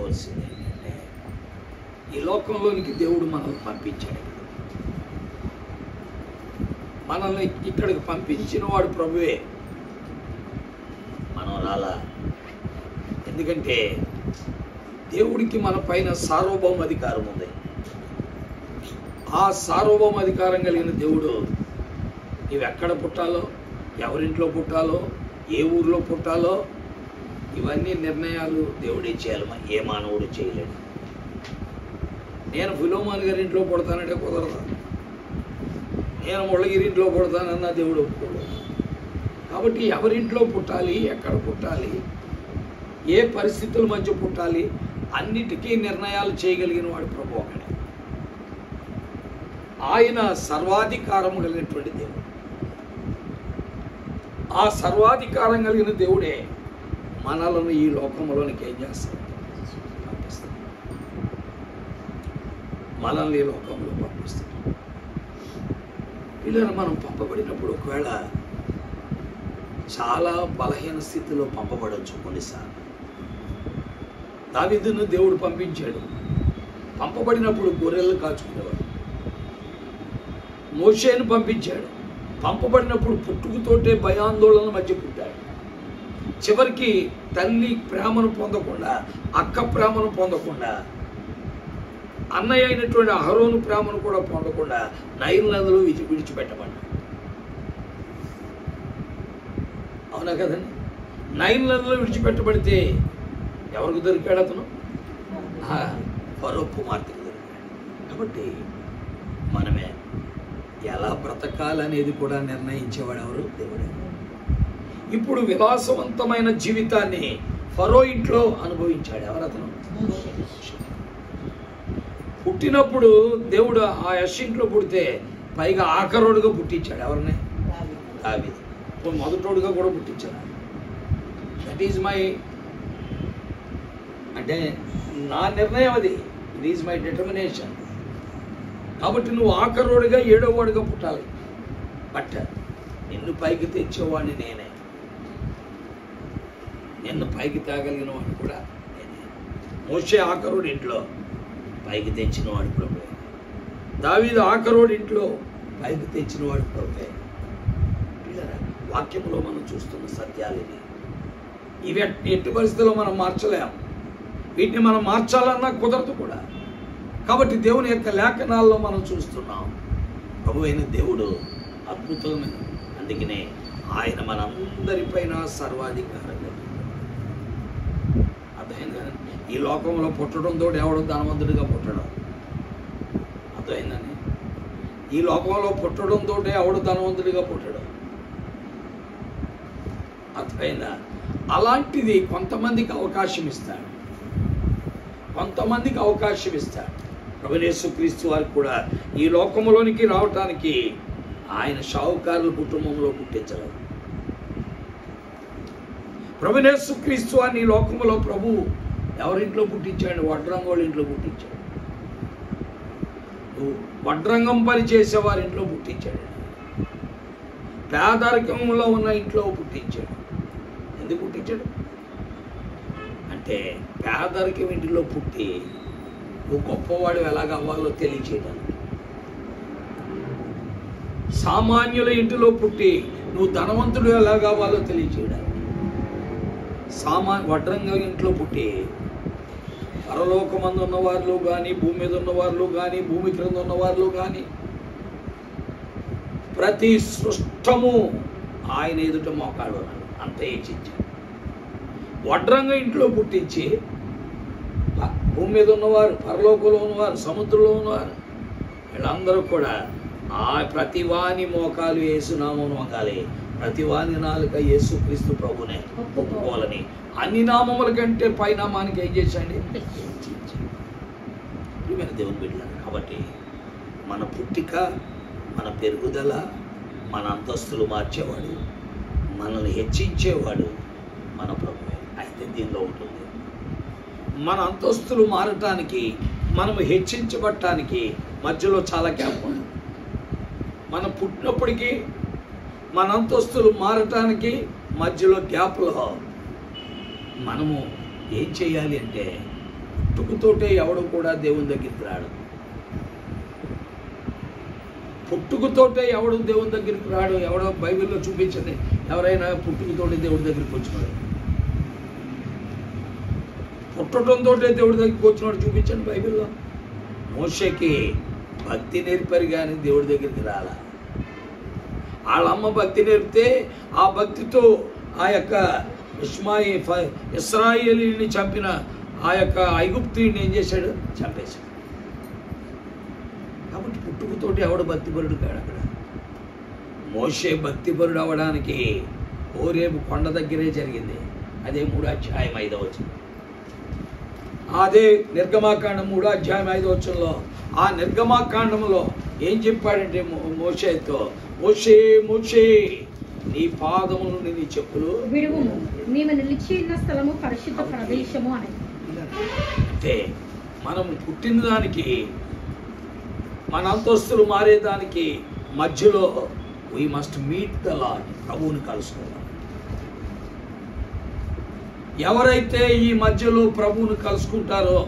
గమనించవలసింది ఏంటంటే, ఈ లోకంలోనికి దేవుడు మనల్ని పంపించాడు. మనల్ని ఇక్కడికి పంపించిన వాడు ప్రభువే. మనం రాలా. ఎందుకంటే దేవుడికి మన పైన సార్వభౌమ అధికారం ఉంది. ఆ సార్వభౌమ అధికారం కలిగిన దేవుడు నీవు ఎక్కడ పుట్టాలో, ఎవరింట్లో పుట్టాలో, ఏ ఊర్లో పుట్టాలో, ఇవన్నీ నిర్ణయాలు దేవుడే చేయాలి. ఏ మానవుడు చేయలేడు. నేను ఫిలోమాన్ గారి ఇంట్లో పుడతానంటే కుదరదు. నేను ముళ్ళగిరి ఇంట్లో పుడతానన్నా దేవుడు ఒప్పుకోడు. కాబట్టి ఎవరింట్లో పుట్టాలి, ఎక్కడ పుట్టాలి, ఏ పరిస్థితుల మధ్య పుట్టాలి, అన్నిటికీ నిర్ణయాలు చేయగలిగిన వాడు ప్రభు ఒకడే. ఆయన సర్వాధికారము కలిగినటువంటి దేవుడు. ఆ సర్వాధికారం కలిగిన దేవుడే మనలను ఈ లోకంలోనికి ఏం చేస్తాడు? పంపిస్తాడు. మనల్ని ఈ లోకంలో పంపిస్తాడు. పిల్లలు మనం పంపబడినప్పుడు ఒకవేళ చాలా బలహీన స్థితిలో పంపబడవచ్చు. కొన్నిసార్లు దావీదును దేవుడు పంపించాడు. పంపబడినప్పుడు గొర్రెలు కాచుకునేవాడు. మోషేను పంపించాడు. పంపబడినప్పుడు పుట్టుకతోటే భయాందోళన మధ్య పుట్టాడు. చివరికి తల్లి ప్రేమను పొందకుండా, అక్క ప్రేమను పొందకుండా, అన్నయ్య అయినటువంటి అహరోను ప్రేమను కూడా పొందకుండా నైల్ నదిలో విడిచిపెట్టబడ్డాడు. అవునా కదండి? నైల్ నదిలో విడిచిపెట్టబడితే ఎవరికి దొరికాడు? అతను ఫరో కుమార్తెకు దొరికాడు. కాబట్టి మనమే ఎలా బ్రతకాలనేది కూడా నిర్ణయించేవాడు ఎవరు? దేవుడే. ఇప్పుడు విలాసవంతమైన జీవితాన్ని ఫరో ఇంట్లో అనుభవించాడు. ఎవరతను? పుట్టినప్పుడు దేవుడు ఆ యెషీంట్లో పుడితే పైగా ఆఖరోడుగా పుట్టించాడు. ఎవరిని? దావీదు. మొదటోడుగా కూడా పుట్టించాడు. దట్ ఈజ్ మై, అంటే నా నిర్ణయం అది. It is my determination. కాబట్టి నువ్వు ఆఖరోడుగా ఏడోవాడుగా పుట్టాలి. బట్ నిన్ను పైకి తెచ్చేవాడిని నేనే. నిన్ను పైకి తేగలిగిన వాడు కూడా నేనే. మోషే ఆఖరోడి ఇంట్లో పైకి తెచ్చిన వాడు ప్రభువే. దావీదు ఆఖరోడి ఇంట్లో పైకి తెచ్చిన వాడు ప్రభువే. వాక్యంలో మనం చూస్తున్న సత్యాలు ఇవి ఎట్టి పరిస్థితుల్లో మనం మార్చలేము. వీటిని మనం మార్చాలన్నా కుదరదు కూడా. కాబట్టి దేవుని యొక్క లేఖనాల్లో మనం చూస్తున్నాం ప్రభు అయిన దేవుడు అద్భుతమైన. అందుకనే ఆయన మనందరిపైన సర్వాధికారంగా. అర్థమైంది కదా? ఈ లోకంలో పుట్టడంతో ఎవడు ధనవంతుడిగా పుట్టడం. అర్థమైందని? ఈ లోకంలో పుట్టడంతో ఎవడు ధనవంతుడిగా పుట్టడం. అర్థమైందా? అలాంటిది కొంతమందికి అవకాశం ఇస్తాడు. కొంతమందికి అవకాశం ఇస్తాడు. ప్రభువైన యేసుక్రీస్తు వారికి కూడా ఈ లోకంలోనికి రావటానికి ఆయన షావుకారుల కుటుంబంలో పుట్టించలేదు. ప్రభువైన యేసుక్రీస్తు వారిని ఈ లోకంలో ప్రభు ఎవరింట్లో పుట్టించాడు? వడ్రంగోళ్ళ ఇంట్లో పుట్టించాడు. వడ్రంగం పని చేసేవారి ఇంట్లో పుట్టించాడు. పేదరికంలో ఉన్న ఇంట్లో పుట్టించాడు. ఎందుకు పుట్టించాడు అంటే పేదరికం ఇంటిలో పుట్టి నువ్వు గొప్పవాడు ఎలాగ అవ్వాలో తెలియచేయడానికి. సామాన్యుల ఇంటిలో పుట్టి నువ్వు ధనవంతుడు ఎలాగ అవ్వాలో తెలియచేయడానికి. వడ్రంగ ఇంట్లో పుట్టి పరలోకమందు ఉన్నవారిలో కానీ, భూమి మీద ఉన్నవారిలో కానీ, భూమి క్రింద ఉన్నవారిలో కానీ ప్రతి సృష్టము ఆయన ఎదుట మోకాడు అంత హెచ్చించాడు. వడ్రంగ ఇంట్లో పుట్టించి భూమి మీద ఉన్నవారు, పరలోకంలో ఉన్నవారు, సముద్రంలో ఉన్నవారు వీళ్ళందరూ కూడా ప్రతి వాని మోకాలు యేసునామం మోకాలి, ప్రతి వాని నాలుక యేసుక్రీస్తు ప్రభునే ఒప్పుకోవాలని అన్ని నామముల కంటే పై నామానికి ఏం చేశాండి? ప్రియమైన దేవుని బిడ్డలారా, కాబట్టి మన పుట్టిక, మన పెరుగుదల, మన అంతస్తులు మార్చేవాడు, మనల్ని హెచ్చించేవాడు మన ప్రభువే. అయితే దీనిలో ఉంటుంది మన అంతస్తులు మారటానికి, మనము హెచ్చించబడటానికి మధ్యలో చాలా గ్యాప్ ఉంది. మనం పుట్టినప్పటికీ మన అంతస్తులు మారటానికి మధ్యలో గ్యాప్లో మనము ఏం చేయాలి అంటే పుట్టుకతోటే ఎవడు కూడా దేవుని దగ్గరికి రాడు. పుట్టుకతోటే ఎవడు దేవుని దగ్గరికి రాడు. ఎవడో బైబిల్లో చూపించండి ఎవరైనా పుట్టుకతోటే దేవుడి దగ్గరికి వచ్చినాడు. పుట్టడంతో దేవుడి దగ్గరికి వచ్చినాడు చూపించండి బైబిల్లో. మోషేకి భక్తి నేర్పారు కానీ దేవుడి దగ్గరికి రాలా. వాళ్ళమ్మ భక్తి నేర్పితే ఆ భక్తితో ఆ యొక్క ఇశ్రాయేలీని చంపిన ఆ యొక్క ఐగుప్తుని ఏం చేశాడు? చంపేశాడు. కాబట్టి పుట్టుకతోటి ఎవడు భక్తిపరుడు కాడు. అక్కడ మోషే భక్తిపరుడు అవ్వడానికి హోరేబు కొండ దగ్గరే జరిగింది. అదే 3వ అధ్యాయం 5వ వచనం. అదే నిర్గమాకాండం 3వ అధ్యాయం 5వ వచనంలో ఆ నిర్గమాకాండంలో ఏం చెప్పాడంటే మోషేతో, మోషే మోషే నీ పాదములు నీ చెప్పులు విడువుము, నీవు నిలిచి ఉన్న స్థలము పరిశుద్ధ ప్రదేశము అని. అంటే మనం పుట్టిన దానికి మన అంతస్తులు మారేదానికి మధ్యలో we must meet the lord, ప్రభువుని కలుసుకోవాలి. ఎవరైతే ఈ మధ్యలో ప్రభువుని కలుసుకుంటారో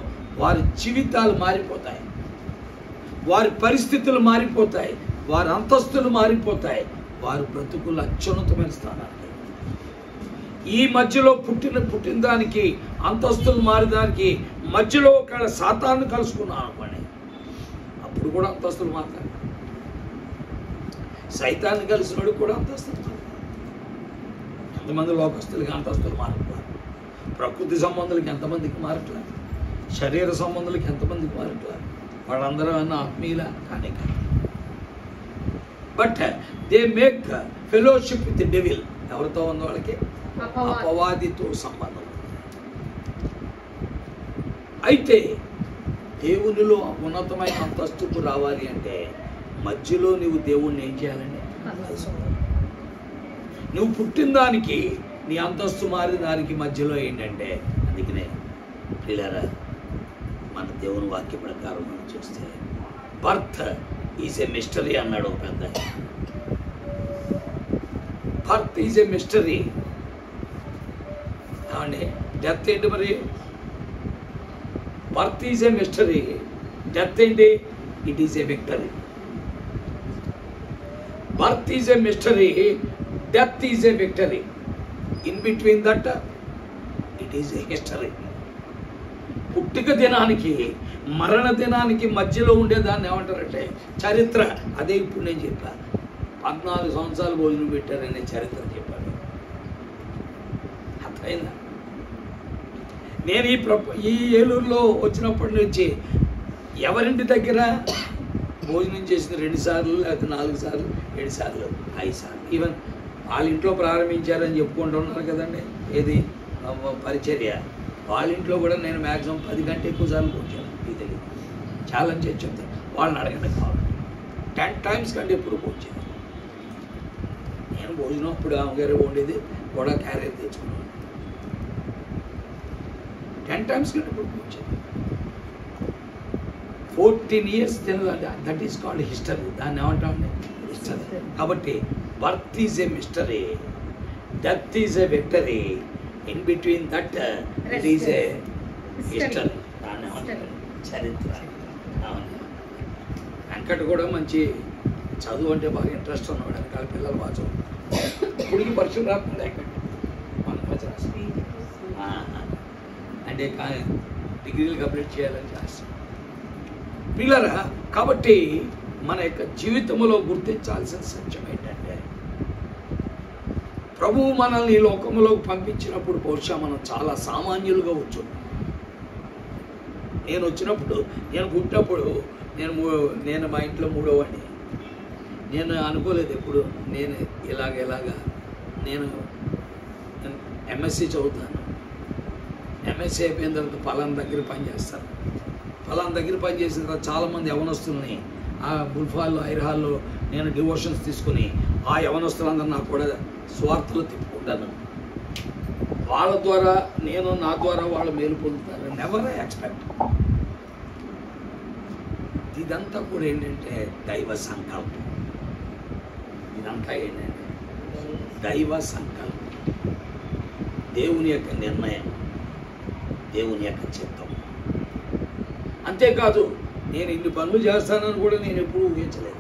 వారి జీవితాలు మారిపోతాయి, వారి పరిస్థితులు మారిపోతాయి, వారి అంతస్తులు మారిపోతాయి, వారి బ్రతుకులు అత్యున్నతమైన స్థానాలు. ఈ మధ్యలో పుట్టిన దానికి అంతస్తులు మారేదానికి మధ్యలో ఒక సాతాను కలుసుకున్నాను అనుకోండి, అప్పుడు కూడా అంతస్తులు మారుతాయి. సైతాన్ని కలిసినోడు కూడా అంతస్తులు. ఎంతమంది లోకస్తులకి అంతస్తులు మారట్లేదు, ప్రకృతి సంబంధులకి ఎంతమందికి మారట్లేదు, శరీర సంబంధులకి ఎంతమందికి మారట్లేదు. వాళ్ళందరూ అన్న ఆత్మీయుల కానీ కాదు. But they make fellowship with devil. ఎవరితో ఉన్న వాళ్ళకి? అపవాదితో సంబంధం. అయితే దేవునిలో ఉన్నతమైన అంతస్తుకు రావాలి అంటే మధ్యలో నువ్వు దేవుణ్ణి ఏం చేయాలండి? నువ్వు పుట్టిన దానికి నీ అంతస్తు మారిన దానికి మధ్యలో ఏంటంటే, అందుకనే పిల్లరా మన దేవుని వాక్య ప్రకారం మనం చూస్తే బర్త్ ఈజ్ ఏ మిస్టరీ అన్నాడు ఒక పెద్ద. Birth is a mystery. అవునండి, డెత్ ఏంటి మరి? Birth is a mystery, death ఏంటి? It is a victory. Birth is a mystery, death is a victory. In between that it is a history. పుట్టుక దినానికి మరణ దినానికి మధ్యలో ఉండేదాన్ని ఏమంటారంటే చరిత్ర. అదే ఇప్పుడు నేను చెప్పా, 14 సంవత్సరాలు భోజనం పెట్టారనే చరిత్ర చెప్పాను. అర్థమైందా? నేను ఈ ఏలూరులో వచ్చినప్పటి నుంచి ఎవరింటి దగ్గర భోజనం చేసిన 2 సార్లు, లేకపోతే 4 సార్లు, 7 సార్లు, 5 సార్లు, ఈవెన్ వాళ్ళ ఇంట్లో ప్రారంభించారని చెప్పుకుంటూ ఉన్నారు కదండి. ఏది పరిచర్య, వాళ్ళ ఇంట్లో కూడా నేను మ్యాక్సిమం 10 కంటే ఎక్కువ సార్లు కూర్చాను. ఇది తెలియదు, ఛాలెంజ్ చేసి చెప్తాను. వాళ్ళని అడగండి కావాలి, 10 టైమ్స్ కంటే ఎప్పుడు కూర్చాను. నేను భోజనం అప్పుడు అమ్మగారు వండేది కూడా క్యారియర్ తెచ్చుకున్నాను. 10 టైమ్స్ కంటే ఎప్పుడు కూర్చాను. 14 years తినదండి. That is called history. దాన్ని ఏమంటామండి? హిస్టరీ. కాబట్టి birth is a mystery, death is a victory. In between that it is a history. దాన్ని ఏమంటారు? చరిత్ర. వెంకట కూడా మంచి చదువు అంటే బాగా ఇంట్రెస్ట్ ఉన్నాడు. వెనకాల పిల్లలు బాగా చదువు. ఇప్పటికి పరీక్షలు రాకుండా ఎక్కడ అంటే డిగ్రీలు కంప్లీట్ చేయాలని చేస్తాం పిల్లరా. కాబట్టి మన యొక్క జీవితంలో గుర్తించాల్సిన సత్యం ఏంటంటే, ప్రభువు మనల్ని ఈ లోకంలోకి పంపించినప్పుడు బహుశా మనం చాలా సామాన్యులుగా వచ్చున్నాం. నేను వచ్చినప్పుడు, నేను పుట్టినప్పుడు నేను మా ఇంట్లో 3వ వాడిని. నేను అనుకోలేదు ఎప్పుడు నేను ఇలాగా నేను ఎంఎస్సి చదువుతాను. ఎంఎస్సి అయిపోయిన తర్వాత పలానా దగ్గర పనిచేస్తాను. పలానా దగ్గర పనిచేసిన తర్వాత చాలామంది యవనస్తుల్ని ఆ బుల్ఫాల్లో, ఐర్హాల్లో నేను డివోషన్స్ తీసుకుని ఆ యవనస్తులందరూ నాకు కూడా స్వార్థలు తిప్పుకుంటాను. వాళ్ళ ద్వారా నా ద్వారా వాళ్ళు మేలు పొందుతారు. Never I expect. ఇదంతా కూడా ఏంటంటే దైవ సంకల్పం. ఇదంతా ఏంటంటే దైవ సంకల్పం, దేవుని యొక్క నిర్ణయం, దేవుని యొక్క చిత్తం. అంతేకాదు నేను ఇన్ని పనులు చేస్తానని కూడా నేను ఎప్పుడూ ఊహించలేదు.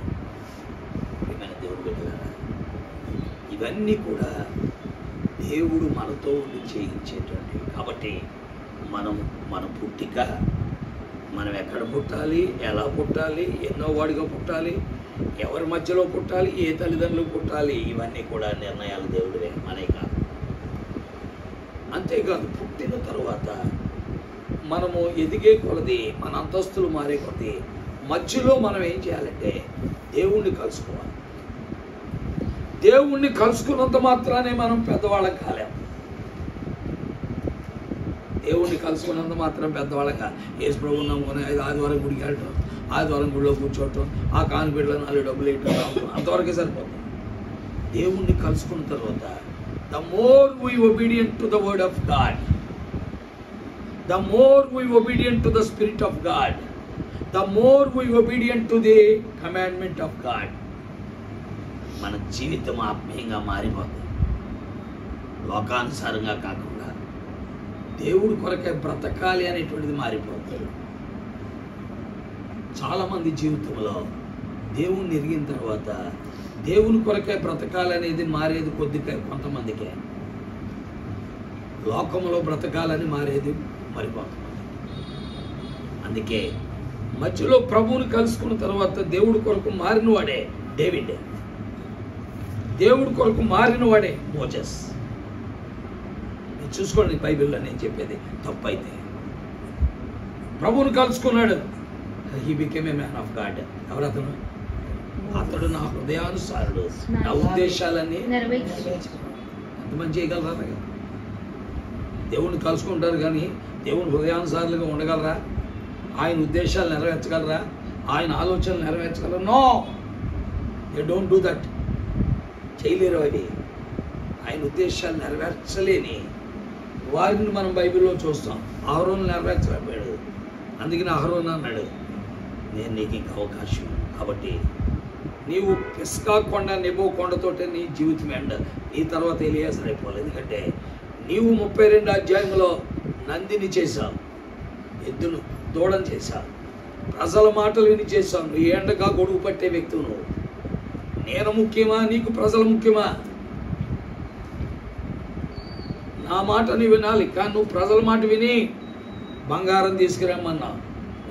ఏమైనా దేవుడు పెట్టారా? ఇవన్నీ కూడా దేవుడు మనతో ఉండి చేయించేటువంటివి. కాబట్టి మన పుట్టిక, మనం ఎక్కడ పుట్టాలి, ఎలా పుట్టాలి, ఎన్నో వాడిగా పుట్టాలి, ఎవరి మధ్యలో పుట్టాలి, ఏ తల్లిదండ్రులు పుట్టాలి, ఇవన్నీ కూడా నిర్ణయాలు దేవుడివే, మనమే కాదు. అంతేకాదు పుట్టిన తరువాత మనము ఎదిగే కొలది, మన అంతస్తులు మారే కొలది మధ్యలో మనం ఏం చేయాలంటే దేవుణ్ణి కలుసుకోవాలి. దేవుణ్ణి కలుసుకున్నంత మాత్రానే మనం పెద్దవాళ్ళం కాలేము. దేవుణ్ణి కలుసుకున్నంత మాత్రం పెద్దవాళ్ళగా యేసు ప్రభువుని నమ్ముకొని ఆదివారం గుడికి వెళ్ళటం, ఆదివారం గుడిలో కూర్చోవటం, ఆ కాన్పీట్లో 4 డబ్బులు వేయటం రావటం అంతవరకే సరిపోతుంది. దేవుణ్ణి కలుసుకున్న తర్వాత the more we obedient to the word of God, the more we obedient to the Spirit of God, the more we obedient to the commandment of God, మన జీవితం ఆత్మీయంగా మారిపోతుంది. లోకానుసారంగా కాకుండా దేవుడి కొరకే బ్రతకాలి అనేటువంటిది మారిపోతుంది. చాలామంది జీవితంలో దేవుణ్ణి ఎరిగిన తర్వాత దేవుని కొరకే బ్రతకాలనేది మారేది కొంతమందికే, లోకంలో బ్రతకాలని మారేది మరికొంతమంది. అందుకే మధ్యలో ప్రభువుని కలుసుకున్న తర్వాత దేవుడి కొరకు మారిన వాడే డేవిడ్, దేవుడి కొరకు మారిన వాడే మోజెస్. చూసుకోండి బైబిల్లో నేను చెప్పేది తప్పైతే. ప్రభువుని కలుసుకున్నాడు, he became a man of God. ఎవరతను? అతడు నా హృదయానుసారుడు, నా ఉద్దేశాలన్నీ ఎంతమంది చేయగలరా? దేవుణ్ణి కలుసుకుంటారు కానీ దేవుని హృదయానుసారులుగా ఉండగలరా? ఆయన ఉద్దేశాలు నెరవేర్చగలరా? ఆయన ఆలోచనలు నెరవేర్చగలరా? No, they don't do that. చేయలేరు. అవి ఆయన ఉద్దేశాలు నెరవేర్చలేని వారిని మనం బైబిల్లో చూస్తాం. అహరోను నెరవేర్చలేకపోయాడు. అందుకని అహరోను అన్నాడు, నేను నీకు ఇంకా అవకాశం, కాబట్టి నీవు పిస్కా కొండ, నెబో కొండతోటే నీ జీవితం ఎండ, నీ తర్వాత ఎలియాజరు అయిపోవాలి. ఎందుకంటే నీవు 32 అధ్యాయంలో నందిని చేశావు, ఎద్దును దూడం చేశావు, ప్రజల మాటలు విని చేశావు. నువ్వు ఎండగా గొడుగు పట్టే వ్యక్తువు. నువ్వు నేను ముఖ్యమా, నీకు ప్రజలు ముఖ్యమా? నా మాటని వినాలి, కానీ నువ్వు ప్రజల మాట విని బంగారం తీసుకురమ్మన్నా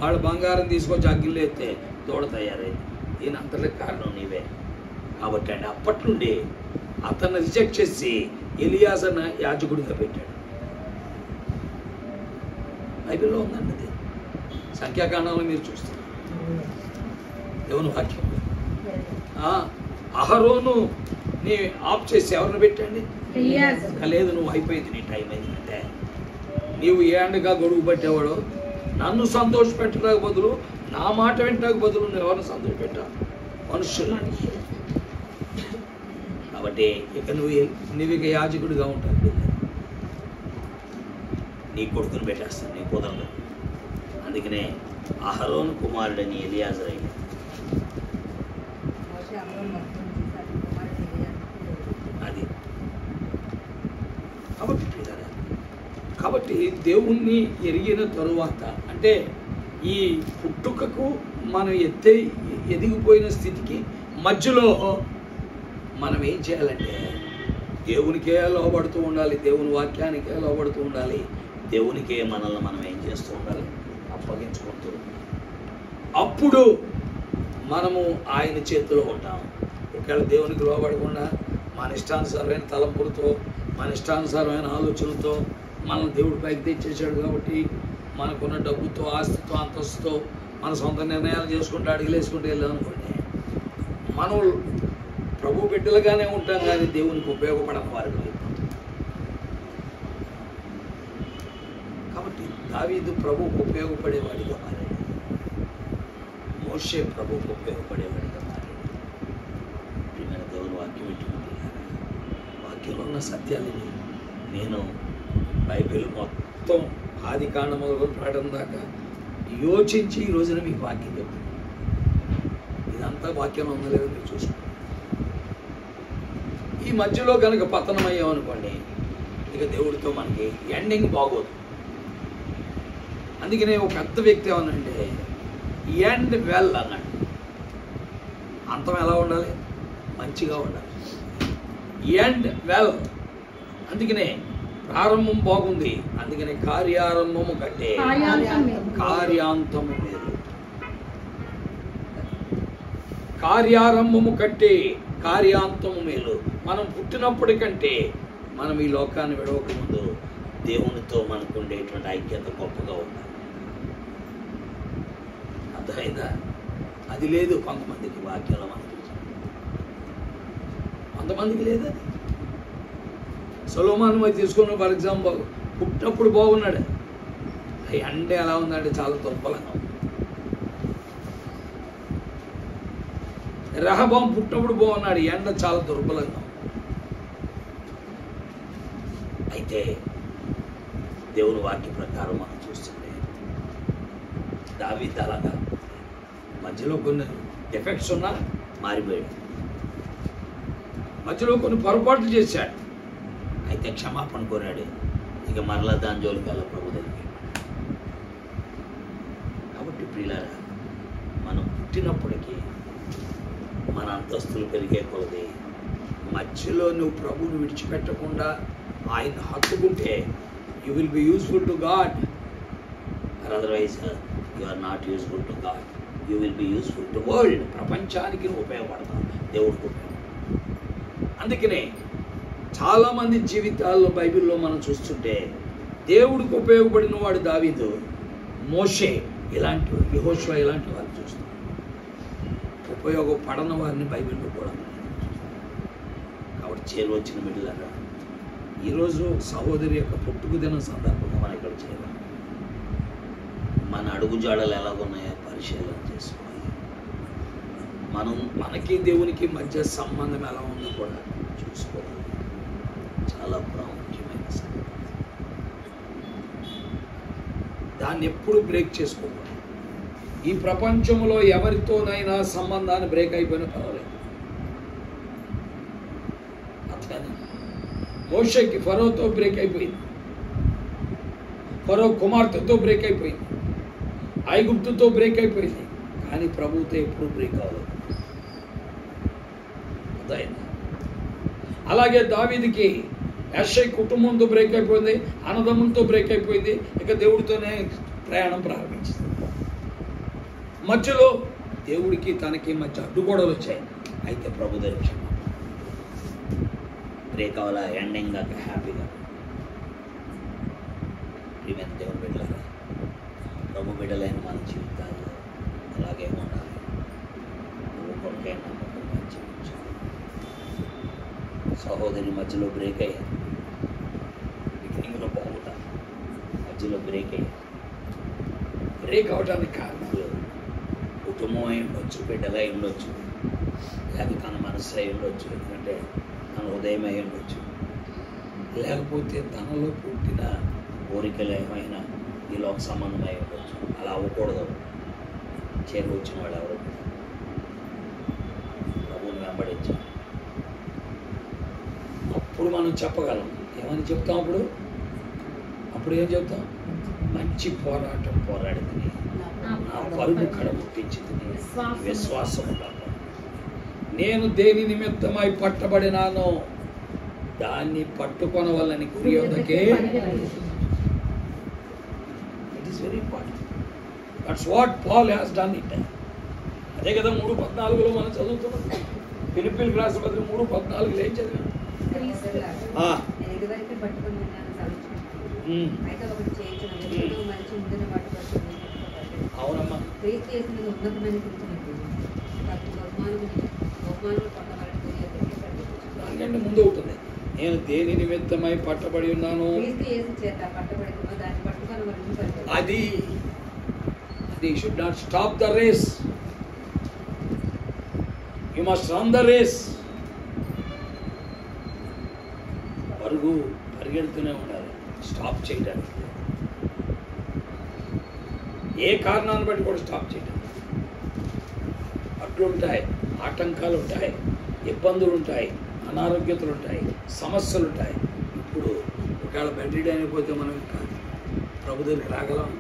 వాళ్ళు బంగారం తీసుకొచ్చి అగ్గిలో ఎత్తే దూడ తయారైంది. దీని అంతటి కారణం నీవే. కాబట్టి అండి అప్పటి నుండి అతన్ని రిజెక్ట్ చేసి ఎలియాజర్ను యాజకుడిగా పెట్టాడు. బైబిల్లో ఉందండి అది, సంఖ్యాకాండంలో మీరు చూస్తారు దేవుని వాక్యం. అహరోను నీ ఆఫ్ చేసి ఎవరిని పెట్టండి? లేదు, నువ్వు అయిపోయింది, నీ టైం అయింది. అంటే నీవు ఏ అండగా గొడుగు పట్టేవాడు? నన్ను సంతోష పెట్టడానికి బదులు, నా మాట వింటకు బదులు నువ్వు ఎవరిని సంతోష పెట్టావు? మనుషులు. కాబట్టి ఇక నువ్వు ఇక యాజకుడిగా ఉంటావు. నీ కొడుకుని పెట్టేస్తాను, నీ కుదరదు. అందుకనే అహరోను కుమారుడని ఎలియాజరు అయ్యాడు. అది కాబట్టి దేవుణ్ణి ఎరిగిన తరువాత, అంటే ఈ పుట్టుకకు మనం ఎదిగిపోయిన స్థితికి మధ్యలో మనం ఏం చేయాలంటే దేవునికే లోబడుతూ ఉండాలి, దేవుని వాక్యానికే లోబడుతూ ఉండాలి, దేవునికే మనల్ని మనం ఏం చేస్తూ ఉండాలి? అప్పగించుకుంటూ. అప్పుడు మనము ఆయన చేతిలో ఉంటాం. ఇక్కడ దేవునికి లోబడకుండా మన ఇష్టానుసారమైన తలంపులతో, మన ఇష్టానుసారమైన ఆలోచనలతో మనం దేవుడి పైకి తెచ్చేసాడు. కాబట్టి మనకున్న డబ్బుతో, ఆస్తితో, అంతస్తుతో మన సొంత నిర్ణయాలు చేసుకుంటూ అడిగిలేసుకుంటూ వెళ్ళాం అనుకోండి, మనం ప్రభు బిడ్డలుగానే ఉంటాం కానీ దేవునికి ఉపయోగపడని వారికి. కాబట్టి దావీదు ప్రభువుకు ఉపయోగపడేవాడిగా మారాడు, మోషే ప్రభువుకు ఉపయోగపడేవాడిగా మారాడు. ప్రియమైన దేవుని వాక్యం ఎటువంటి వాక్యంలో ఉన్న సత్యాలని నేను బైబిల్ మొత్తం ఆది కాండం మొదలు ప్రకటన దాకా యోచించి ఈ రోజున మీకు వాక్యం చెప్తాను. ఇదంతా వాక్యంలో ఉందో లేదో మీరు చూసుకోండి. ఈ మధ్యలో కనుక పతనం అయ్యామనుకోండి, ఇక దేవుడితో మనకి ఎండింగ్ బాగోదు. అందుకనే ఒక పెద్ద వ్యక్తి ఏమనంటే ఎండ్ వెల్ అన్నాడు. అంతం ఎలా ఉండాలి? మంచిగా ఉండాలి. End well. అందుకనే ప్రారంభం బాగుంది, అందుకనే కార్యారంభము కంటే కార్యాంతము మేలు. కార్యారంభము కంటే కార్యాంతము మేలు. మనం పుట్టినప్పటికంటే మనం ఈ లోకాన్ని విడవక ముందు దేవునితో మనకు ఉండేటువంటి ఐక్యత గొప్పగా ఉండాలి. అర్థమైందా? అది లేదు కొంతమందికి. వాక్యాల మనకి కొంతమందికి లేదు. సొలొమోను మరి తీసుకున్న ఫర్ ఎగ్జాంపుల్, పుట్టినప్పుడు బాగున్నాడు, ఎండ ఎలా ఉందంటే చాలా దుర్బలంగా ఉంది. రెహబాము పుట్టినప్పుడు బాగున్నాడు, ఎండ చాలా దుర్బలంగా ఉంది. అయితే దేవుని వాక్య ప్రకారం మనం చూస్తుంటే దావీదు అలాగా మధ్యలో కొన్ని ఎఫెక్ట్స్ ఉన్నా మారిపోయాడు, మధ్యలో కొన్ని పొరపాట్లు చేశాడు, అయితే క్షమాపణ కోరాడు. ఇక మరలా దాని జోలికి వెళ్ళ ప్రభు దగ్గరికి. కాబట్టి ప్రియులారా, మనం పుట్టినప్పటికీ మన అంతస్తులు పెరిగే కొలది మధ్యలో నువ్వు ప్రభువుని విడిచిపెట్టకుండా ఆయన హత్తుకుంటే you will be useful to God. Otherwise you are not useful to God, you will be useful to world. ప్రపంచానికి నువ్వు ఉపయోగపడతావు, దేవుడికి ఉపయోగపడతావు. అందుకనే చాలామంది జీవితాల్లో బైబిల్లో మనం చూస్తుంటే దేవుడికి ఉపయోగపడిన వాడు దావీదు, మోషే ఇలాంటి, యెహోషువ ఇలాంటి వారిని చూస్తాం. ఉపయోగపడని వారిని బైబిల్లో కూడా. కాబట్టి చేరు వచ్చిన బిడ్డలారా, ఈరోజు సహోదరి యొక్క పుట్టుకు దినం సందర్భంగా మనం ఇక్కడ చేయాలి. మన అడుగుజాడలు ఎలాగున్నాయో పరిశీలన చేసుకోవాలి. మనకి దేవునికి మధ్య సంబంధం ఎలా ఉందో కూడా చూసుకోవాలి. చాలా ప్రాముఖ్యమైన సంగతి. దాన్ని ఎప్పుడు బ్రేక్ చేసుకోకూడదు. ఈ ప్రపంచంలో ఎవరితోనైనా సంబంధాన్ని బ్రేక్ అయిపోయినా పర్వాలేదు. అట్లనే మోషేకి ఫరోతో బ్రేక్ అయిపోయింది, ఫరో కుమార్తెతో బ్రేక్ అయిపోయింది, ఐగుప్తుతో బ్రేక్ అయిపోయింది, కానీ ప్రభువుతో ఎప్పుడు బ్రేక్ అవ్వలేదు. అలాగే దావీదుకి యెషై కుటుంబంతో బ్రేక్ అయిపోయింది, అన్నదమ్ములతో బ్రేక్ అయిపోయింది, ఇక దేవుడితోనే ప్రయాణం ప్రారంభించింది. మధ్యలో దేవుడికి తనకి మధ్య అడ్డుగోడలు వచ్చాయి. అయితే ప్రభు దగ్గర బ్రేక్ అవ్వాలా, ఎండింగ్ దాకా హ్యాపీగా. ప్రియమైన దేవుని బిడ్డలారా, ప్రభు బిడ్డలైన మన జీవితాల్లో అలాగే ఉండాలి. నువ్వు కొరకైనా నమ్మకంగా జీవించాలి. సహోదరి మధ్యలో బ్రేక్ అయ్యారు, బిగినింగ్లో బాగుంటారు, మధ్యలో బ్రేక్ అయ్యారు. బ్రేక్ అవడానికి కారణాలు కుటుంబం అయి ఉండొచ్చు, బిడ్డలై ఉండొచ్చు, లేక తన మనసు అయి ఉండొచ్చు, ఎందుకంటే తన హృదయం అయి ఉండొచ్చు, లేకపోతే తనలో పుట్టిన కోరికలు ఏమైనా ఈలో ఒక సంబంధం అయి ఉండొచ్చు. అలా అవ్వకూడదు. చేరు వచ్చిన వాడు ఎవరు ప్రభువుని వెంబడించాలి. అప్పుడు మనం చెప్పగలం. ఏమని చెప్తాం అప్పుడు? అప్పుడు ఏం చెప్తాం? మంచి పోరాటం పోరాడింది, నా పరుగు కడముట్టించింది, విశ్వాసము నేను దేని నిమిత్తమై పట్టబడినానో దాన్ని పట్టుకొనవలని గురి యొద్దకే. It is very important. That's what Paul has done it. అదే కదా 3:14 మనం చదువుతున్నాం. ఫిలిప్పీయులకు రాసిన పత్రిక 3:14 ఏం చదివాం? అవునమ్మా, దానికంటే ముందు ఉంటుంది. నేను దేని నిమిత్తమై పట్టబడి ఉన్నాను, అది should not stop the race. You must run the race. పరుగు పరిగెడుతూనే ఉండాలి, స్టాప్ చేయడానికి. ఏ కారణాన్ని బట్టి కూడా స్టాప్ చేయడానికి. అడ్లు ఉంటాయి, ఆటంకాలు ఉంటాయి, ఇబ్బందులు ఉంటాయి, అనారోగ్యతలు ఉంటాయి, సమస్యలు ఉంటాయి. ఇప్పుడు ఒకవేళ బెడ్రీడ్ అయిపోతే మనం ఇంకా ప్రభు దగ్గరికి రాగలం?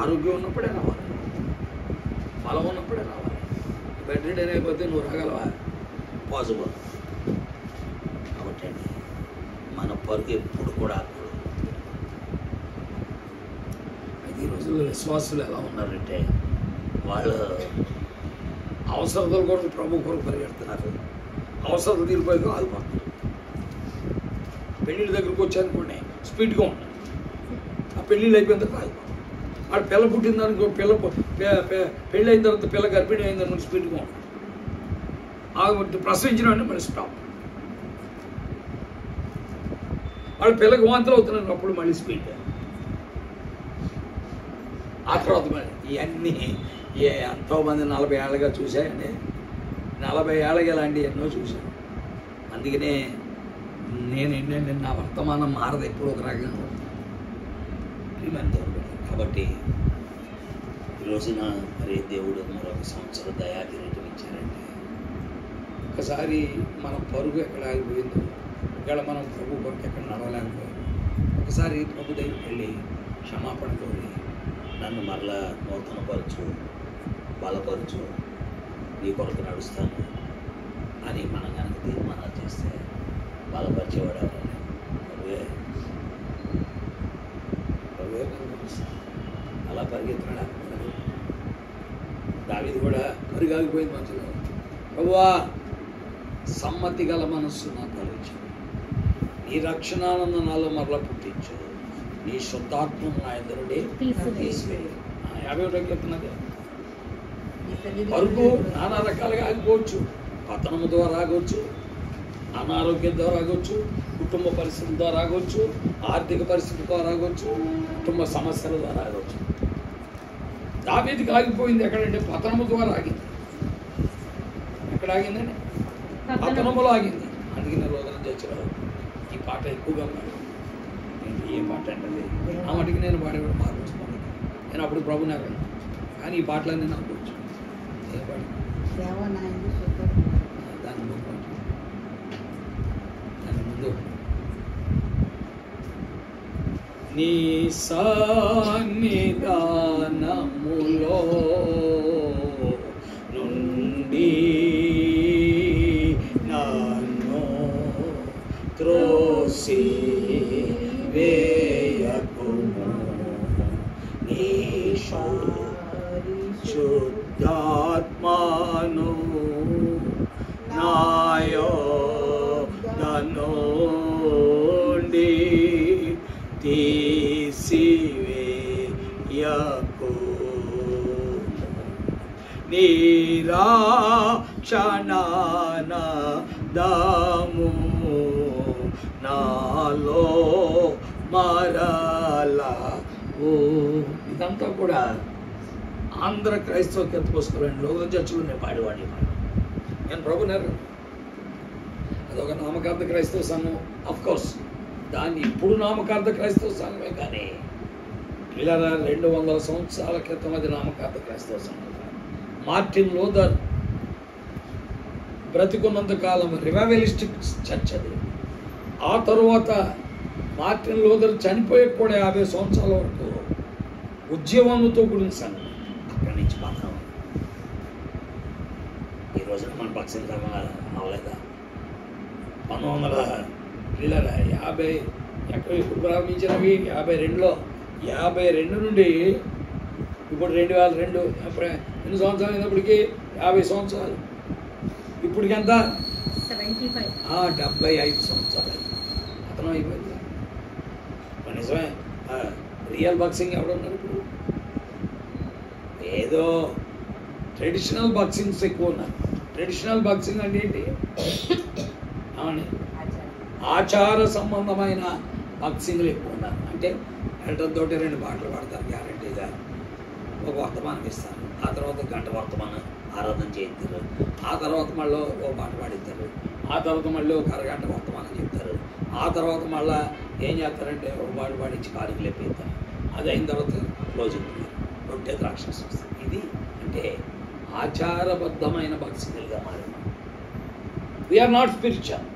ఆరోగ్యం ఉన్నప్పుడే రావాలి, బలం ఉన్నప్పుడే రావాలి. బెడ్ రిడెన్ అయిపోతే నువ్వు రాగలవా? పాసిబుల్. కాబట్టి అండి మన పరుగు ఎప్పుడు కూడా ఆగకూడదు. అయితే ఈ రోజుల్లో విశ్వాసులు ఎలా ఉన్నారంటే వాళ్ళు అవసరతల కొరకు ప్రభు కొరకు పరిగెడుతున్నారు. అవసరం తీరిపోయిందో ఆగిపోతున్నారు. పెళ్ళిళ్ళ దగ్గరకు వచ్చానుకోండి స్పీడ్గా ఉంటారు. ఆ పెళ్ళిళ్ళు అయిపోయిన తర్వాత ఆగిపోతారు. ఆడ పిల్ల పుట్టిందనుకో, పెళ్ళి అయిన తర్వాత పిల్ల గర్భిణి అయిందనుకో స్పీడ్గా ఉంటారు. ప్రసవించిన వెంటనే మళ్ళీ స్టాప్. వాళ్ళు పిల్లకి వాంతులు అవుతున్నారు, అప్పుడు మళ్ళీ స్పీడ్. ఆ తర్వాత మళ్ళీ ఇవన్నీ ఎంతోమంది 40 ఏళ్ళగా చూశాయండి. 40 ఏళ్ళకి ఇలాంటి ఎన్నో చూశాను. అందుకనే నేను ఏంటంటే నా వర్తమానం మారదు, ఎప్పుడు ఒక రకంగా ఉంటుంది. కాబట్టి ఈ రోజున మరి దేవుడు మరొక సంవత్సరం దయా కిరీటం ఇచ్చారండి. ఒకసారి మన పరుగు ఎక్కడ ఆగిపోయిందో, ఇక్కడ మనం ప్రభు కొరకు ఎక్కడ నడవలేకపోయింది. ఒకసారి ప్రభు దగ్గరికి వెళ్ళి క్షమాపణ కోరి నన్ను మరలా నూతనపరచు, బలపరచు, నీ కొరకు నడుస్తాను అని మనం కనుక తీర్మానం చేస్తే బలపరిచేవాడు ఎవరండి? ప్రభువే బలపరుస్తాడు. అలా పరిగెత్తున్నాడు. దావీదు కూడా పరిగాగిపోయింది మధ్యలో. ప్రభువా సమ్మతి గల మనస్సు నాకు కలిగించు, నీ రక్షణానందం నాలో మరలా పుట్టించు, నీ శుద్ధాత్మను నా ఎదురుండి తీసివేయి. 51 చెప్తున్నది. పరుగు నానా రకాలుగా ఆగిపోవచ్చు. పతనము ద్వారా ఆగవచ్చు, అనారోగ్యం ద్వారా ఆగవచ్చు, కుటుంబ పరిస్థితి ద్వారా ఆగవచ్చు, ఆర్థిక పరిస్థితి ద్వారా ఆగవచ్చు, కుటుంబ సమస్యల ద్వారా ఆగవచ్చు. దావీదుకి ఆగిపోయింది ఎక్కడంటే పతనము ద్వారా ఆగింది. ఎక్కడ ఆగిందండి? పతనములో ఆగింది. అందుకనే రోజున చర్చలో ఈ పాట ఎక్కువగా పాడు. ఏం పాట అంటే ఆ మటుకు నేను పాడేవాడు మార్చుకోండి. నేను అప్పుడు ప్రభు నాకు, కానీ ఈ పాటలన్నీ నాకు వచ్చు. ఏ పాట? దాని ముందు నీ సన్నిధానములో నుండి నన్ను త్రోసి వేయకుము, నీ శుద్ధాత్మను నాయో నుండి తీసివేయకు, నిరాక్షణానదము నాలో మరలవు. ఇదంతా కూడా ఆంధ్ర క్రైస్తవ కెత్తపోసుకోవాలండి. లోక చర్చలు నేను పాడేవాడిని. నేను ప్రభు నేరు అదొక నామకార్థ క్రైస్తవ సంఘం. అఫ్కోర్స్ దాన్ని ఇప్పుడు నామకార్థ క్రైస్తవ సంఘమే, కానీ ఇలా 200 సంవత్సరాల క్రితం అది నామకార్థ క్రైస్తవ సంఘం. మార్టిన్ లూథర్ బ్రతికున్నంత కాలం రివైవలిస్టిక్ చర్చ్ అది. ఆ తరువాత మార్టిన్ లూథర్ చనిపోయే కూడా 50 సంవత్సరాల వరకు ఉద్యమంతో కూడిన సంఘం. అక్కడి నుంచి మాత్రం ఈ రోజున మన పక్షుల సంఘం అవలేదా? 1950 ఎప్పుడు ప్రారంభించినవి? 52లో. 52 నుండి ఇప్పుడు 2002 ఎన్ని సంవత్సరాలు అయినప్పటికీ 50 సంవత్సరాలు. ఇప్పటికి ఎంత? 75 సంవత్సరాలు అతను అయిపోయింది. నిజమే. రియల్ బాక్సింగ్ ఎవడున్నారు ఇప్పుడు? ఏదో ట్రెడిషనల్ బాక్సింగ్స్ ఎక్కువ ఉన్నారు. ట్రెడిషనల్ బాక్సింగ్ అంటే ఏంటి? అవునండి, ఆచార సంబంధమైన బాక్సింగ్లు ఎక్కువ ఉన్నారు. అంటే వెళ్ళడంతో 2 పాటలు పాడతారు గ్యారంటీగా, ఒక వర్తమానం ఇస్తారు. ఆ తర్వాత గంట వర్తమానం ఆరాధన చేయిస్తారు. ఆ తర్వాత మళ్ళీ ఒక పాట పాడిస్తారు. ఆ తర్వాత మళ్ళీ ఒక అరగంట వర్తమానం చెప్తారు. ఆ తర్వాత మళ్ళీ ఏం చేస్తారంటే ఒక పాట పాడించి కారుకి లేపిస్తారు. అది అయిన తర్వాత క్లోజింగ్ రొట్టె ద్రాక్ష వస్తుంది. ఇది అంటే ఆచారబద్ధమైన బాక్సింగ్లుగా మారింది. We are not spiritual.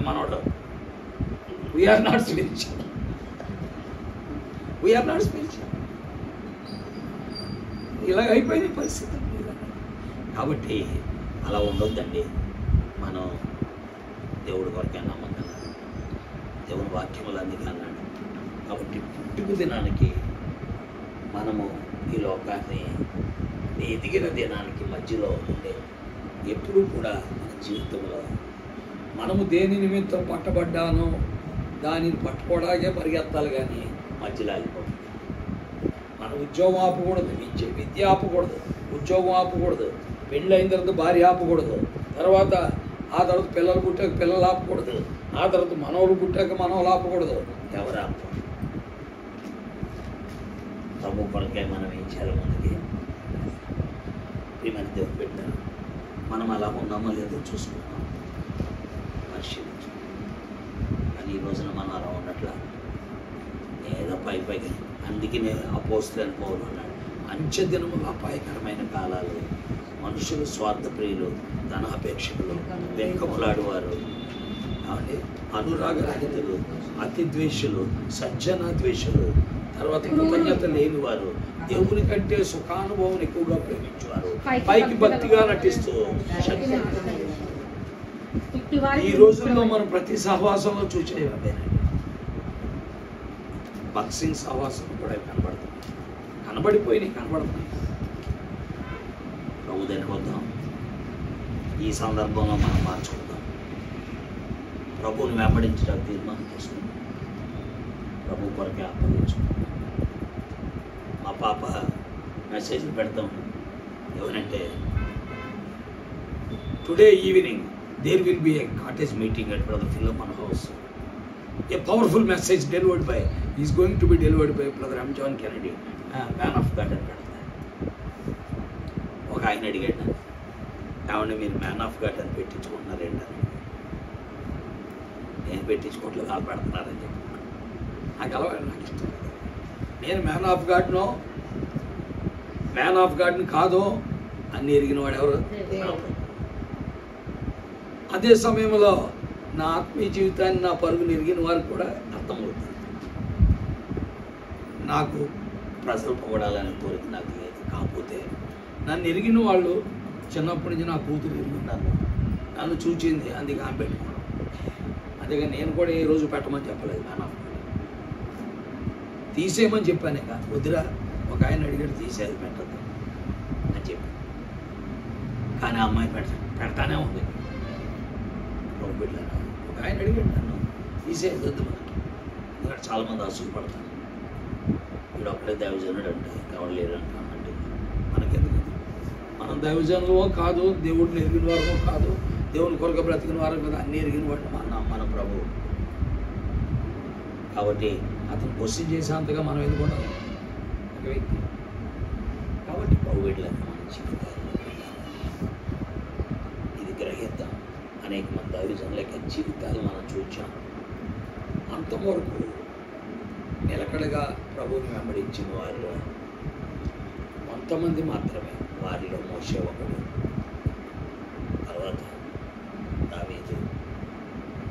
మనోడు we are not spiritual. We are not spiritual. ఇలాగ అయిపోయింది పరిస్థితి. కాబట్టి అలా ఉండొద్దండి. మనం దేవుడి కొరకే నమ్మకం, దేవుని వాక్యములు అందుకే అన్నాడు. కాబట్టి పుట్టుక దినానికి మనము ఈ లోకాన్ని ఎదిగిన దినానికి మధ్యలో ఉండే ఎప్పుడూ కూడా మన జీవితంలో మనము దేని నిమిత్తం పట్టబడ్డానో దానిని పట్టుకోవడానికే పరిగెత్తాలి, కానీ మధ్యలో ఆగిపోతుంది. మన ఉద్యోగం ఆపకూడదు, విద్య ఆపకూడదు, ఉద్యోగం ఆపకూడదు, పెళ్ళి అయిన తర్వాత భార్య ఆపకూడదు, తర్వాత ఆ తర్వాత పిల్లలు పుట్టాక పిల్లలు ఆపకూడదు, ఆ తర్వాత మనవలు పుట్టాక మనవలు ఆపకూడదు, ఎవరు ఆపకూడదు. ప్రభు కొరకే మనం ఏం చేయాలి? మనకి ప్రియమైన దేవుడు పెట్టారు. మనం అలా ఉన్నామో లేదో చూసుకుంటాం, పరిశీలించు. కానీ ఈ రోజున మనం అలా ఉన్నట్ల ఏదో పైకి. అందుకే నేను అపోస్తలుడైన పౌలు అన్నాడు, అంచె దినములు అపాయకరమైన కాలాలు, మనుషులు స్వార్థప్రియులు, ధనాపేక్షకులు, వెంకములాడువారు, అనురాగరహితులు, అతి ద్వేషులు, సజ్జన ద్వేషులు, తర్వాత కృతజ్ఞత లేనివారు, దేవుని కంటే సుఖానుభవం ఎక్కువగా ప్రేమించేవారు, పైకి భక్తిగా నటిస్తూ. ఈ రోజుల్లో మనం ప్రతి సహవాసంలో చూసేవే బక్సింగ్ సహవాసం కూడా కనబడుతుంది, కనబడిపోయినాయి, కనబడుతున్నాయి. ప్రభు దగ్గరికి వద్దాం. ఈ సందర్భంలో మనం మార్చుకుందాం. ప్రభువుని వెంబడించడానికి తీర్మానం చేసుకుందాం. ప్రభు కొరకే అప్పగించుకుందాం. మా పాప మెసేజ్లు పెడతాం ఏమనంటే, today evening there will be a cottage meeting at Brother Philemon house. A powerful message delivered by, is going to be delivered by Brother M. John Kennedy, man of God అని పెడతారు. ఒక ఆయన అడిగాడు, ఏమంటే మీరు మ్యాన్ ఆఫ్ గాడ్ అని పెట్టించుకుంటున్నారేంటి అని. నేను పెట్టించుకోవట్లేదు, వాళ్ళు పెడుతున్నారని చెప్పి. నాకు అలవాటు, నాకు ఇష్టం. నేను మ్యాన్ ఆఫ్ గాడ్ని కాదో అన్ని ఎరిగిన వాడు ఎవరు? అదే సమయంలో నా ఆత్మీయ జీవితాన్ని, నా పరుగుని ఎరిగిన వారికి కూడా అర్థమవుతుంది. నాకు ప్రజలు పొగడాలనే కోరిక నాకు లేదు. కాకపోతే నన్ను ఎరిగిన వాళ్ళు, చిన్నప్పటి నుంచి నా కూతురు ఎరిగినాను, నన్ను చూచింది, అందుకే ఆమె పెట్టుకున్నాను. అందుకని నేను కూడా ఏ రోజు పెట్టమని చెప్పలేదు. నాన్న తీసేయమని చెప్పానే కాదు, వద్దురా ఒక ఆయన అడిగాడు తీసేది పెట్టద్దు అని చెప్పి. కానీ ఆ అమ్మాయి పెడతానే ఉంది. పెట్టాను. ఒక ఆయన అడిగాడు నన్ను, తీసేది వద్దు మనకి, ఎందుకంటే చాలామంది అసలు పడతాను. వీడు ఒక్కడే దైవజనుడు అంటే ఎవరు లేరంట అంటే మనకెందుకు? మనం దైవజనులు కాదు, దేవుడిని ఎరిగిన వారు కాదు, దేవుని కొరకు బ్రతికిన వారు కదా, అన్ని ఎరిగిన వాడు మన ప్రభువు. కాబట్టి అతను క్వశ్చన్ చేసేంతగా మనం ఎందుకున్నాం ఒక వ్యక్తి. కాబట్టి ప్రభు వీళ్ళని మన జీవితాల్లో ఇది గ్రహిద్దాం. అనేక మంది దైవజనుల యొక్క జీవితాలు మనం చూచాం. అంతవరకు నిలకడగా ప్రభువుని వెంబడించిన వారిలో కొంతమంది మాత్రమే. వారిలో మోషే ఒకడు, తర్వాత దావీదు,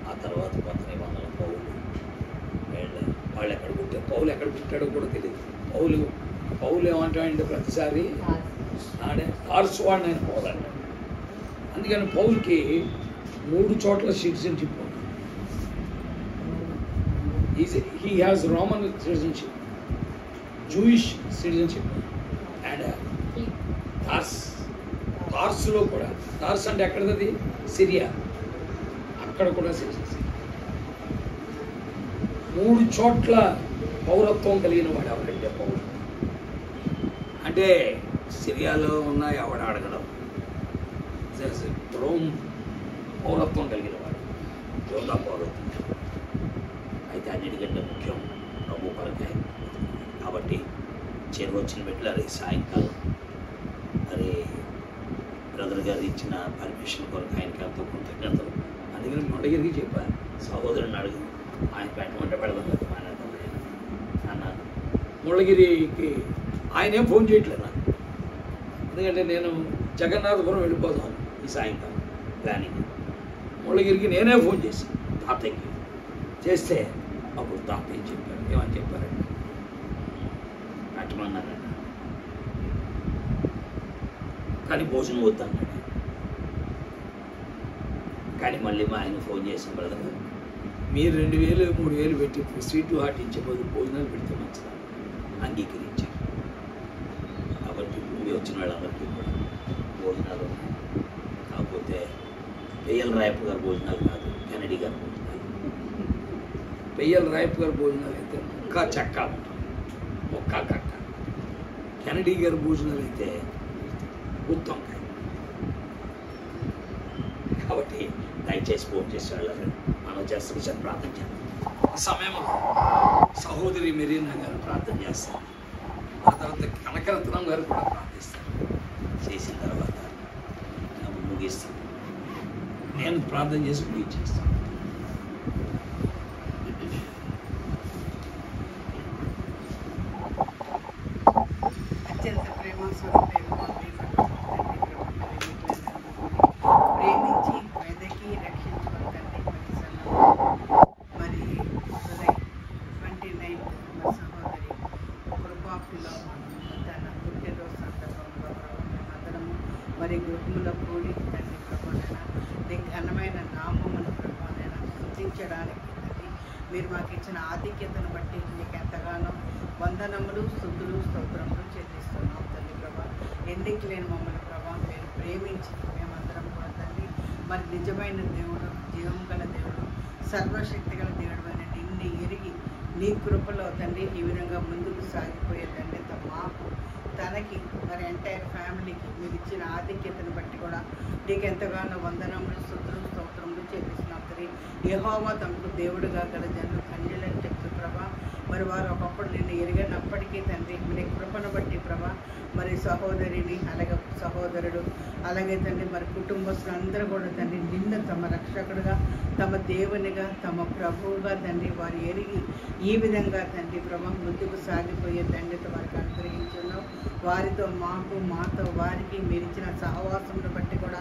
ఆ తర్వాత కొత్త నిబంధనల పౌలు. వాళ్ళు ఎక్కడ పుట్టారు, పౌలు ఎక్కడ పుట్టాడో కూడా తెలియదు. పౌలు ఏమంటాడంటే ప్రతిసారి తార్సు వాడిని ఆయన పౌలు అంటాడు. అందుకని పౌలుకి 3 చోట్ల సిటిజన్షిప్ ఉంది. He has Roman citizenship, Jewish citizenship, and తార్సులో కూడా, తార్స్ అంటే ఎక్కడది? సిరియా, అక్కడ కూడా సిటిజన్షిప్. 3 చోట్ల పౌరత్వం కలిగిన వాడు ఎవరంటే పౌలు. అంటే సిరియాలో ఉన్న ఎవడ అడగడం, రోమ్ పౌరత్వం కలిగిన వాడు, యోధా పౌరత్వం. అయితే అన్నిటికంటే ముఖ్యం ప్రభు కొరకే. కాబట్టి చేరువచ్చిన పెట్టారు ఈ సాయంకాలం. మరి బ్రదర్ గారు ఇచ్చిన పర్మిషన్ కొరకు ఆయనకి ఎంతో కృతజ్ఞతలు. అందుకని మొండగిరికి చెప్పాను, సహోదరుని అడుగు, ఆయన పెట్టమంటే పెడదాం కదా మానేద్దాం అన్నాను. ముళ్ళగిరికి ఆయనేం ఫోన్ చేయట్లేదు నాకు, ఎందుకంటే నేను జగన్నాథపురం వెళ్ళిపోతాను ఈ సాయంకాలం ప్లానింగ్. ముళ్ళగిరికి నేనే ఫోన్ చేశాను తాతయ్యకి. చేస్తే అప్పుడు తాతయ్య చెప్పారు, ఏమని చెప్పారండి, పెట్టమన్నారండి. కానీ భోజనం వద్దన్నాడు. కానీ మళ్ళీ మా ఆయన ఫోన్ చేసిన బ్రదర్, మీరు 2000 3000 పెట్టి స్వీట్ హాట్ ఇచ్చే బదులు భోజనాలు పెడితే మంచిదా అంగీకరించారు. కాబట్టి భూమి వచ్చిన వాళ్ళందరికీ కూడా భోజనాలు ఉన్నాయి. కాకపోతే పెయ్యల రాయప్ప గారి భోజనాలు కాదు, కెనడీ గారి భోజనాలు. పెయ్యల రాయప్ప గారి భోజనాలు అయితే ముక్క చెక్క ముక్క కక్క. కెనడీ గారి భోజనాలు అయితే ఉత్తమకాయ. కాబట్టి దయచేసి ఫోన్ చేసి వెళ్ళాలని మనం చేస్తాం. ప్రార్థన చేస్తాం. ఈ సమయంలో సహోదరి మెరీనా గారు ప్రార్థన చేస్తారు. ఆ తర్వాత కనకరత్నం గారు కూడా ప్రార్థిస్తారు. చేసిన తర్వాత ముగిస్తాం. నేను ప్రార్థన చేసి ముగించేస్తాను. అత్యంత ప్రేమ ప్రేమించి వెదకి రక్షించుకుని తండ్రి మరి 29 సహోదరి కృపాఫిలో తన పుట్టినరోజు సందర్భంలో మేమందరము మరి గృహంలో కూడి తండ్రి ప్రభావైనా నీ ఘనమైన నామమును ప్రభావైనా స్తుతించడానికి తండ్రి మీరు మాకు ఇచ్చిన ఆధిక్యతను బట్టి మీకు ఎంతగానో వందనములు స్తుతులు స్తోత్రములు చెల్లిస్తున్నాం తండ్రి ప్రభా. ఎన్నిక లేని మమ్మల్ని ప్రభా మీరు ప్రేమించి మేమందరం కూడా తండ్రి మరి నిజమైన దేవుడు, జీవం గల దేవుడు, సర్వశక్తి గల దేవుడు అని నిన్ను ఎరిగి నీ కృపలో తండ్రి ఈ విధంగా ముందుకు సాగిపోయేదండి మాకు తనకి మరి ఎంటైర్ ఫ్యామిలీకి మీరు ఇచ్చిన ఆధిక్యతను బట్టి కూడా నీకు ఎంతగానో వందనములు స్తుతులు స్తోత్రములు చెల్లిస్తున్నాం తండ్రి. యెహోవా తమకు దేవుడుగా గల జనులు ధన్యులని చెప్తూ ప్రభా మరి వారు ఒకప్పుడు నిన్ను ఎరిగినప్పటికీ తండ్రి మీ కృపను బట్టి ప్రభా మరి సహోదరిని అలాగే సహోదరుడు అలాగే తండ్రి మరి కుటుంబస్తులందరూ కూడా తండ్రి నిన్ను తమ రక్షకుడుగా తమ దేవునిగా తమ ప్రభువుగా తండ్రి వారు ఎరిగి ఈ విధంగా తండ్రి ప్రభా ముందుకు సాగిపోయే దండ్రిత వారికి అనుగ్రహించున్నావు. వారితో మాతో వారికి మీరు ఇచ్చిన సహవాసమును బట్టి కూడా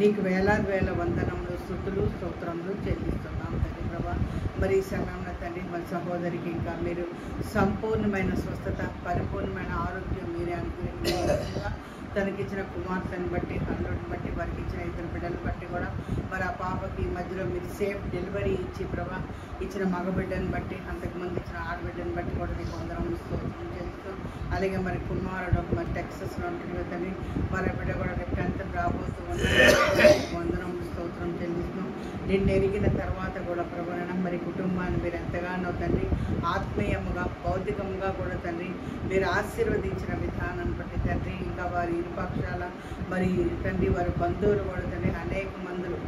నీకు వేలాది వేల వందనములు స్తుతులు స్తోత్రములు చెల్లిస్తున్నాం తండ్రి ప్రభా. మరి ఈ సమయంలో తండ్రి మరి సహోదరికి ఇంకా మీరు సంపూర్ణమైన స్వస్థత పరిపూర్ణమైన ఆరోగ్యం మీరే అనుగ్రహించారు. తనకిచ్చిన కుమార్తెను బట్టి అల్లుడిని బట్టి వారికి ఇచ్చిన ఇద్దరు బిడ్డలను బట్టి కూడా మరి ఆ పాపకి మధ్యలో మీరు సేఫ్ డెలివరీ ఇచ్చి ప్రభా ఇచ్చిన మగబిడ్డను బట్టి అంతకుముందు ఇచ్చిన ఆడబిడ్డను బట్టి కూడా నీకు వందనములు స్తోత్రం చేస్తూ అలాగే మరి కుమారుడు మరి టెక్సస్లో ఉంటుంది తండ్రి మరి బిడ్డ కూడా రేపు 10th రాబోతూ వందనములు స్తోత్రం చెల్లిస్తున్నాం. నిన్ను ఎరిగిన తర్వాత కూడా ప్రభువైనా మరి కుటుంబాన్ని మీరు ఎంతగానో తండ్రి ఆత్మీయముగా భౌతికముగా కూడా తండ్రి మీరు ఆశీర్వదించిన విధానాన్ని బట్టి తండ్రి ఇంకా వారి ఇరుపక్షాల మరి తండ్రి వారి బంధువులు కూడా తండ్రి అనేక మందులు